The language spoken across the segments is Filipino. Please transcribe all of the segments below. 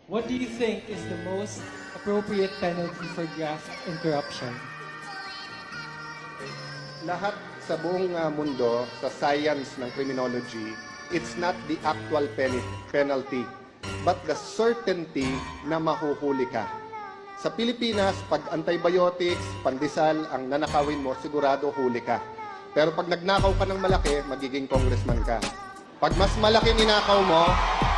What do you think is the most appropriate penalty for graft and corruption? Lahat sa buong mundo, sa science ng criminology, it's not the actual penalty, but the certainty na mahuhuli ka. Sa Pilipinas, pag antibiotics, pandesal, ang nanakawin mo, sigurado huli ka. Pero pag nagnakaw ka ng malaki, magiging congressman ka. Pag mas malaki ninakaw mo,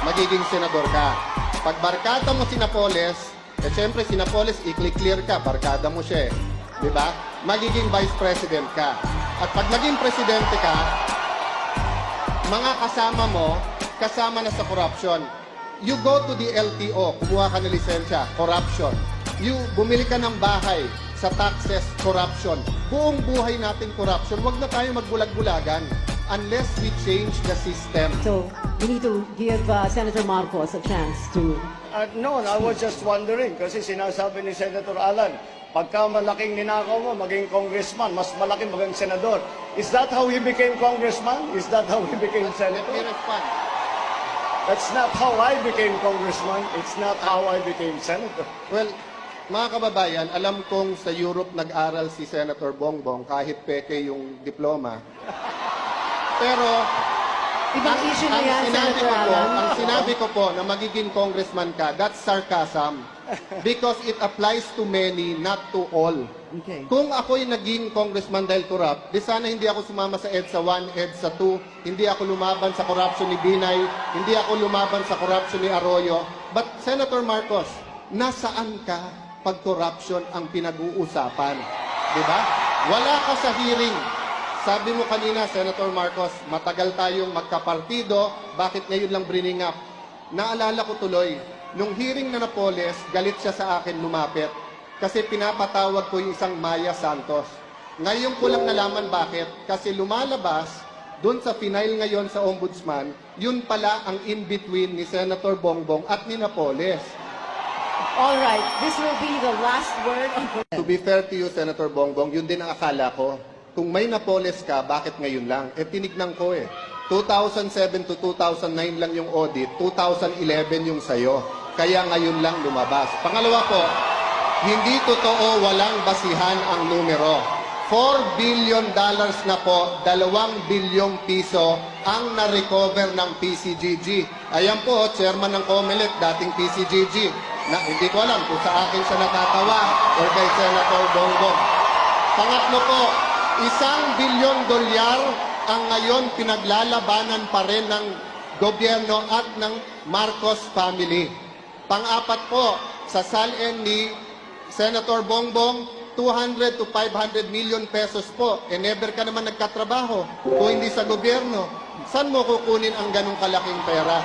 magiging senador ka. Pag barkada mo si Napoles, siyempre si Napoles, i-clear ka, barkada mo siya eh. Diba? Magiging vice president ka. At pag naging presidente ka, mga kasama mo, kasama na sa corruption. You go to the LTO, kumuha ka ng lisensya, corruption. You bumili ka ng bahay, sa taxes, corruption. Buong buhay natin corruption. Huwag na tayo magbulag-bulagan unless we change the system. So, we need to give Senator Marcos a chance to... No, I was just wondering kasi sinasabi ni Senator Alan, pagka malaking ninakaw mo, maging congressman, mas malaki maging senador. Is that how he became congressman? Is that how he became senator? Let me respond. That's not how I became congressman. It's not how I became senator. Well, mga kababayan, alam kong sa Europe nag-aral si Senator Bongbong kahit peke yung diploma. Pero Ibang issue na yan, Senator Alan. ang sinabi ko po na magiging congressman ka, that's sarcasm. Because it applies to many, not to all. Okay. Kung ako'y naging congressman dahil corrupt, di sana hindi ako sumama sa EDSA 1, EDSA 2, hindi ako lumaban sa corruption ni Binay, hindi ako lumaban sa corruption ni Arroyo. But Senator Marcos, nasaan ka pag corruption ang pinag-uusapan? Di ba? Wala ka sa hearing. Sabi mo kanina, Senator Marcos, matagal tayong magkapartido, bakit ngayon lang bringing up? Naalala ko tuloy, nung hearing na Napoles, galit siya sa akin lumapit kasi pinapatawag ko yung isang Maya Santos. Ngayon ko lang nalaman bakit, kasi lumalabas dun sa final ngayon sa Ombudsman, yun pala ang in-between ni Senator Bongbong at ni Napoles. All right, this will be the last word on... To be fair to you, Senator Bongbong, yun din ang akala ko. Kung may Napoles ka, bakit ngayon lang? Tinignan ko 2007 to 2009 lang yung audit, 2011 yung sayo. Kaya ngayon lang lumabas. Pangalawa po, hindi totoo walang basihan ang numero. $4 billion na po, 2 bilyong piso ang na-recover ng PCGG. Ayan po, chairman ng COMELEC, dating PCGG. Na, hindi ko alam kung sa akin siya natatawa or kay Senator Bongbong. Pangatlo po, $1 billion ang ngayon pinaglalabanan pa rin ng gobyerno at ng Marcos family. Pang-apat po, sa salin ni Senator Bongbong, 200 to 500 million pesos po. Never ka naman nagkatrabaho kung hindi sa gobyerno. Saan mo kukunin ang ganong kalaking pera?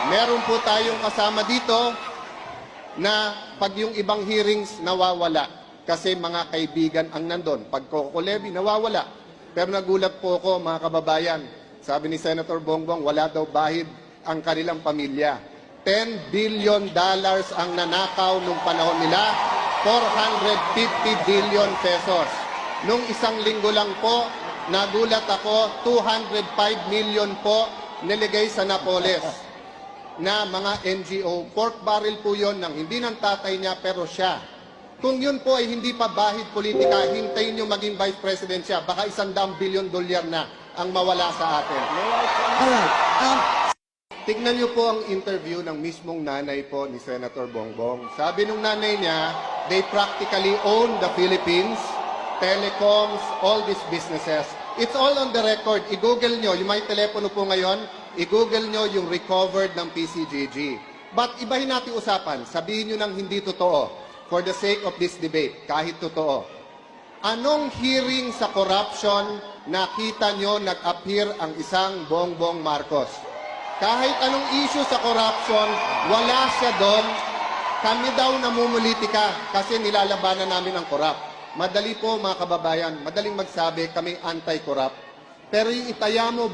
Meron po tayong kasama dito na pag yung ibang hearings nawawala. Kasi mga kaibigan ang nandun. Pag Coco Levy, nawawala. Pero nagulat po ako, mga kababayan. Sabi ni Senator Bongbong, wala daw bahid ang kanilang pamilya. $10 billion ang nanakaw nung panahon nila. 450 billion pesos. Nung isang linggo lang po, nagulat ako, 205 million po niligay sa Napoles na mga NGO. Pork barrel po yon ng hindi ng tatay niya, pero siya. Kung yun po ay hindi pa bahid politika, hintayin nyo maging vice president siya. Baka $100 billion na ang mawala sa atin. Alright. Tignan nyo po ang interview ng mismong nanay po ni Senator Bongbong. Sabi nung nanay niya, they practically own the Philippines, telecoms, all these businesses. It's all on the record. I-google nyo, yung may telepono po ngayon, i-google nyo yung recovered ng PCGG. But ibahin natin usapan, sabihin nyo nang hindi totoo. For the sake of this debate, kahit totoo. Anong hearing sa corruption nakita nyo nag-appear ang isang Bongbong Marcos? Kahit anong issue sa corruption, wala siya doon. Kami daw namumulitika kasi nilalabanan namin ang corrupt. Madali po mga kababayan, madaling magsabi kami anti-corrupt. Pero yung itaya mo